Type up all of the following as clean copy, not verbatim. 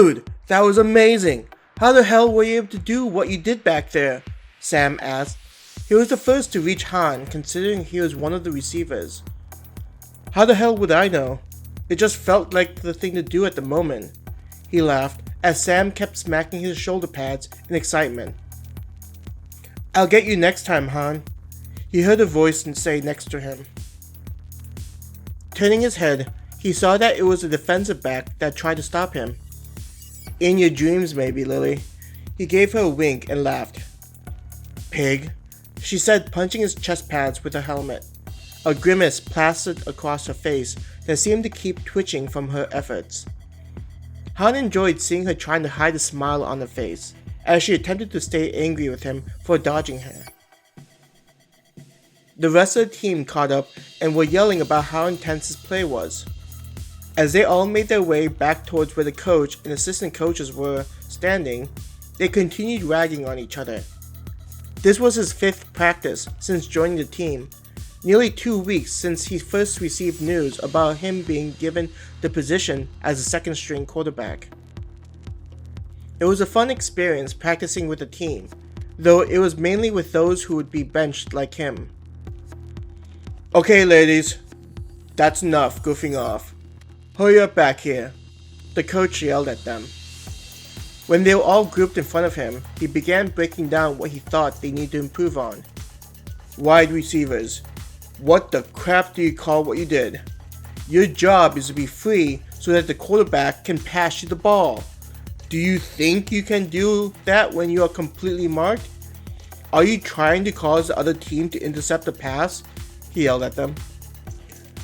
Dude, that was amazing! How the hell were you able to do what you did back there? Sam asked. He was the first to reach Han, considering he was one of the receivers. How the hell would I know? It just felt like the thing to do at the moment. He laughed as Sam kept smacking his shoulder pads in excitement. I'll get you next time, Han. He heard a voice say next to him. Turning his head, he saw that it was a defensive back that tried to stop him. In your dreams, maybe, Lily. He gave her a wink and laughed. Pig, she said, punching his chest pads with her helmet. A grimace plastered across her face that seemed to keep twitching from her efforts. Han enjoyed seeing her trying to hide a smile on her face, as she attempted to stay angry with him for dodging her. The rest of the team caught up and were yelling about how intense his play was. As they all made their way back towards where the coach and assistant coaches were standing, they continued ragging on each other. This was his 5th practice since joining the team, nearly 2 weeks since he first received news about him being given the position as a second-string quarterback. It was a fun experience practicing with the team, though it was mainly with those who would be benched like him. Okay, ladies, that's enough goofing off. Hurry up back here, the coach yelled at them. When they were all grouped in front of him, he began breaking down what he thought they needed to improve on. Wide receivers. What the crap do you call what you did? Your job is to be free so that the quarterback can pass you the ball. Do you think you can do that when you are completely marked? Are you trying to cause the other team to intercept the pass? He yelled at them.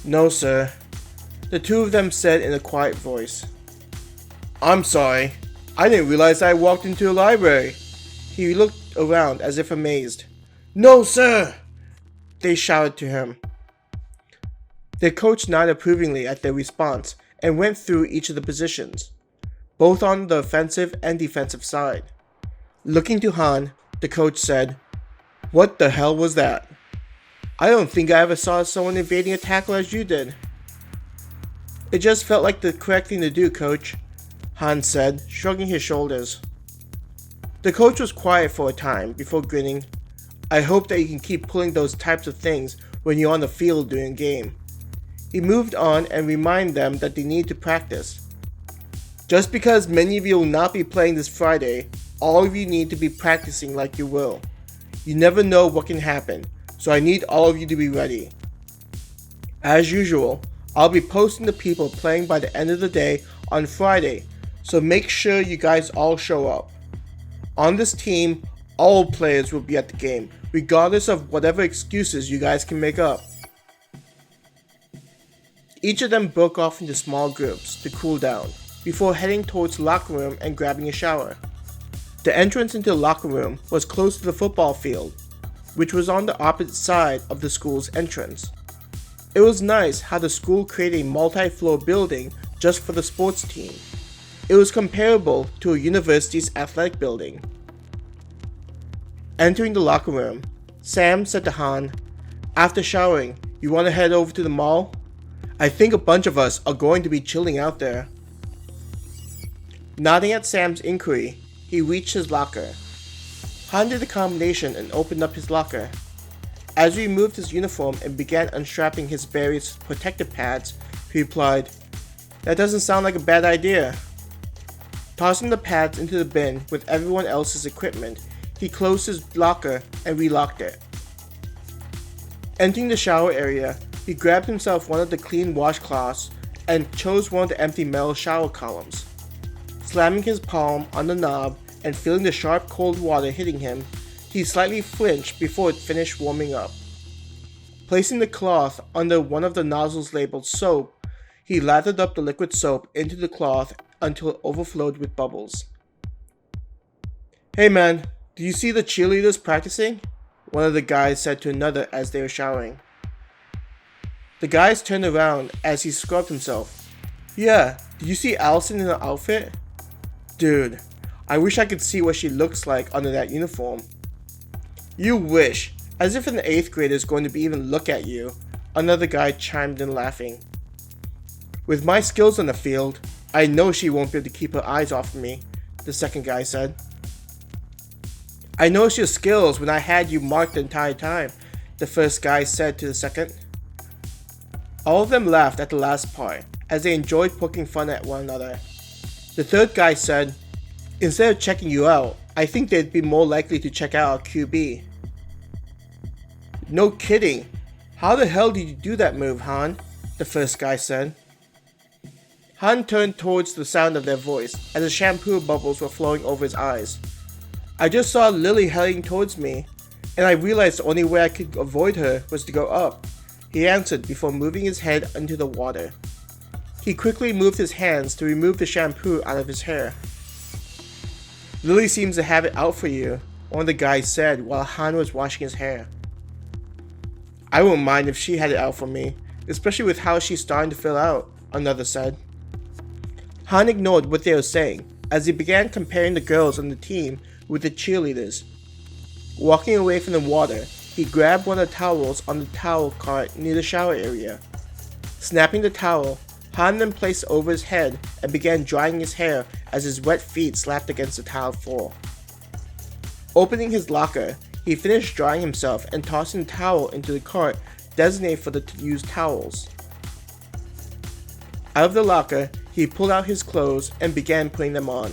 No, sir, the two of them said in a quiet voice. I'm sorry. I didn't realize I walked into a library. He looked around as if amazed. No, sir! They shouted to him. Their coach nodded approvingly at their response and went through each of the positions, both on the offensive and defensive side. Looking to Han, the coach said, What the hell was that? I don't think I ever saw someone evading a tackle as you did. It just felt like the correct thing to do, coach, Han said, shrugging his shoulders. The coach was quiet for a time before grinning. I hope that you can keep pulling those types of things when you're on the field during a game. He moved on and reminded them that they need to practice. Just because many of you will not be playing this Friday, all of you need to be practicing like you will. You never know what can happen, so I need all of you to be ready. As usual, I'll be posting the people playing by the end of the day on Friday, so make sure you guys all show up. On this team, all players will be at the game, regardless of whatever excuses you guys can make up. Each of them broke off into small groups to cool down, before heading towards the locker room and grabbing a shower. The entrance into the locker room was close to the football field, which was on the opposite side of the school's entrance. It was nice how the school created a multi-floor building just for the sports team. It was comparable to a university's athletic building. Entering the locker room, Sam said to Han, After showering, you want to head over to the mall? I think a bunch of us are going to be chilling out there. Nodding at Sam's inquiry, he reached his locker. Han did a combination and opened up his locker. As he removed his uniform and began unstrapping his various protective pads, he replied, That doesn't sound like a bad idea. Tossing the pads into the bin with everyone else's equipment, he closed his locker and relocked it. Entering the shower area, he grabbed himself one of the clean washcloths and chose one of the empty metal shower columns. Slamming his palm on the knob and feeling the sharp cold water hitting him, he slightly flinched before it finished warming up. Placing the cloth under one of the nozzles labeled soap, he lathered up the liquid soap into the cloth until it overflowed with bubbles. Hey man, do you see the cheerleaders practicing? One of the guys said to another as they were showering. The guys turned around as he scrubbed himself. Yeah, did you see Allison in her outfit? Dude, I wish I could see what she looks like under that uniform. You wish, as if an 8th grader is going to even look at you, another guy chimed in laughing. With my skills on the field, I know she won't be able to keep her eyes off of me, the second guy said. I noticed your skills when I had you marked the entire time, the first guy said to the second. All of them laughed at the last part, as they enjoyed poking fun at one another. The third guy said, instead of checking you out, I think they'd be more likely to check out our QB. No kidding. How the hell did you do that move, Han? The first guy said. Han turned towards the sound of their voice, as the shampoo bubbles were flowing over his eyes. I just saw Lily heading towards me, and I realized the only way I could avoid her was to go up, he answered before moving his head into the water. He quickly moved his hands to remove the shampoo out of his hair. Lily seems to have it out for you, one of the guys said while Han was washing his hair. I wouldn't mind if she had it out for me, especially with how she's starting to fill out, another said. Han ignored what they were saying, as he began comparing the girls on the team with the cheerleaders. Walking away from the water, he grabbed one of the towels on the towel cart near the shower area. Snapping the towel, Han then placed it over his head and began drying his hair as his wet feet slapped against the tile floor. Opening his locker, he finished drying himself and tossing the towel into the cart designated for the used towels. Out of the locker, he pulled out his clothes and began putting them on.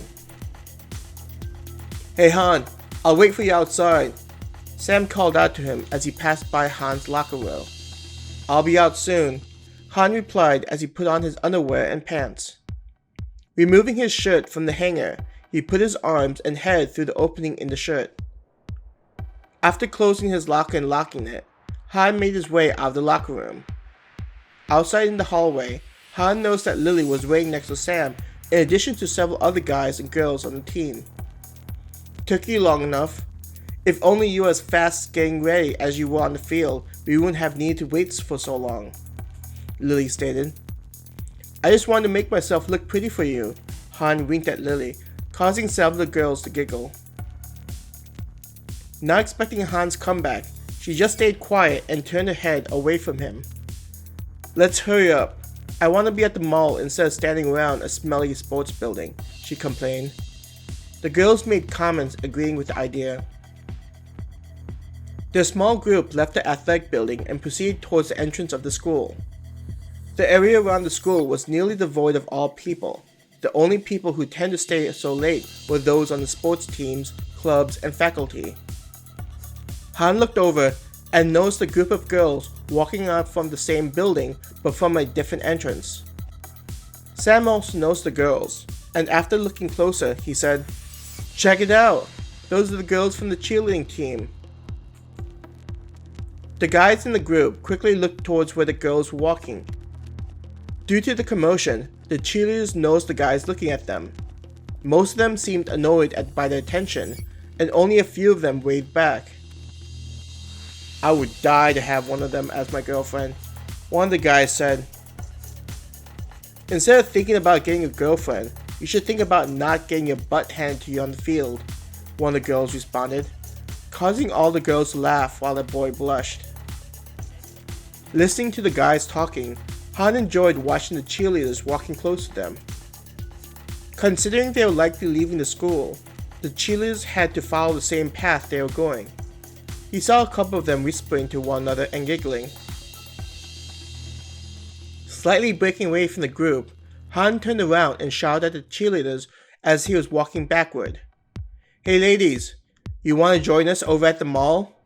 Hey Han, I'll wait for you outside, Sam called out to him as he passed by Han's locker row. I'll be out soon, Han replied as he put on his underwear and pants. Removing his shirt from the hanger, he put his arms and head through the opening in the shirt. After closing his locker and locking it, Han made his way out of the locker room. Outside in the hallway, Han noticed that Lily was waiting next to Sam in addition to several other guys and girls on the team. Took you long enough. If only you were as fast getting ready as you were on the field, we wouldn't have needed to wait for so long, Lily stated. I just wanted to make myself look pretty for you, Han winked at Lily, causing several of the girls to giggle. Not expecting Han's comeback, she just stayed quiet and turned her head away from him. Let's hurry up. I want to be at the mall instead of standing around a smelly sports building, she complained. The girls made comments agreeing with the idea. Their small group left the athletic building and proceeded towards the entrance of the school. The area around the school was nearly devoid of all people. The only people who tend to stay so late were those on the sports teams, clubs, and faculty. Han looked over and noticed a group of girls walking out from the same building but from a different entrance. Sam also noticed the girls, and after looking closer, he said, Check it out! Those are the girls from the cheerleading team. The guys in the group quickly looked towards where the girls were walking. Due to the commotion, the cheerleaders noticed the guys looking at them. Most of them seemed annoyed by their attention, and only a few of them waved back. I would die to have one of them as my girlfriend, one of the guys said. Instead of thinking about getting a girlfriend, you should think about not getting your butt handed to you on the field, one of the girls responded, causing all the girls to laugh while the boy blushed. Listening to the guys talking, Han enjoyed watching the cheerleaders walking close to them. Considering they were likely leaving the school, the cheerleaders had to follow the same path they were going. He saw a couple of them whispering to one another and giggling. Slightly breaking away from the group, Han turned around and shouted at the cheerleaders as he was walking backward. Hey ladies, you want to join us over at the mall?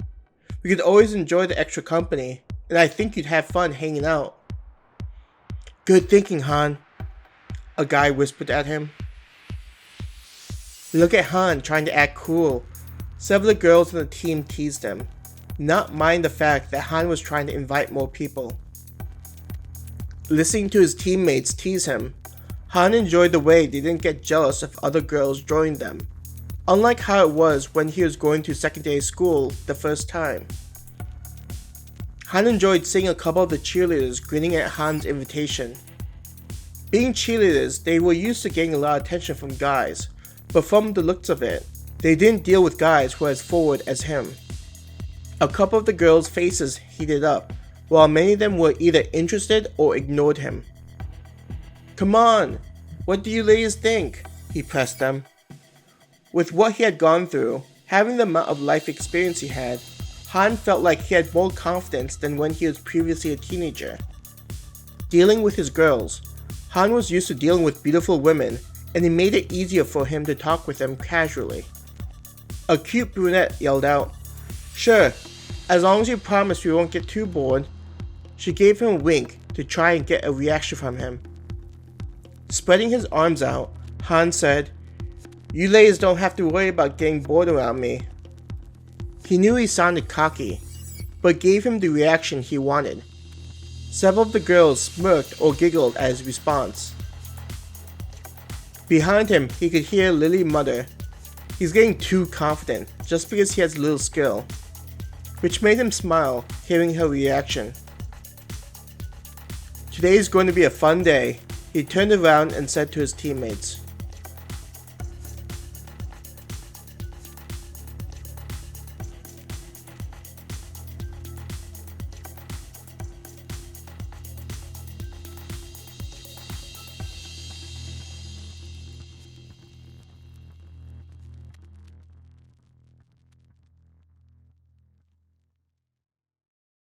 We could always enjoy the extra company, and I think you'd have fun hanging out. Good thinking, Han, a guy whispered at him. Look at Han trying to act cool. Several of the girls on the team teased him, not minding the fact that Han was trying to invite more people. Listening to his teammates tease him, Han enjoyed the way they didn't get jealous if other girls joined them, unlike how it was when he was going to secondary school the first time. Han enjoyed seeing a couple of the cheerleaders grinning at Han's invitation. Being cheerleaders, they were used to getting a lot of attention from guys, but from the looks of it, they didn't deal with guys who were as forward as him. A couple of the girls' faces heated up, while many of them were either interested or ignored him. Come on! What do you ladies think? He pressed them. With what he had gone through, having the amount of life experience he had, Han felt like he had more confidence than when he was previously a teenager. Dealing with his girls, Han was used to dealing with beautiful women, and it made it easier for him to talk with them casually. A cute brunette yelled out, "Sure, as long as you promise we won't get too bored." She gave him a wink to try and get a reaction from him. Spreading his arms out, Han said, "You ladies don't have to worry about getting bored around me." He knew he sounded cocky, but gave him the reaction he wanted. Several of the girls smirked or giggled at his response. Behind him, he could hear Lily mutter, "He's getting too confident just because he has little skill," which made him smile hearing her reaction. "Today's going to be a fun day," he turned around and said to his teammates.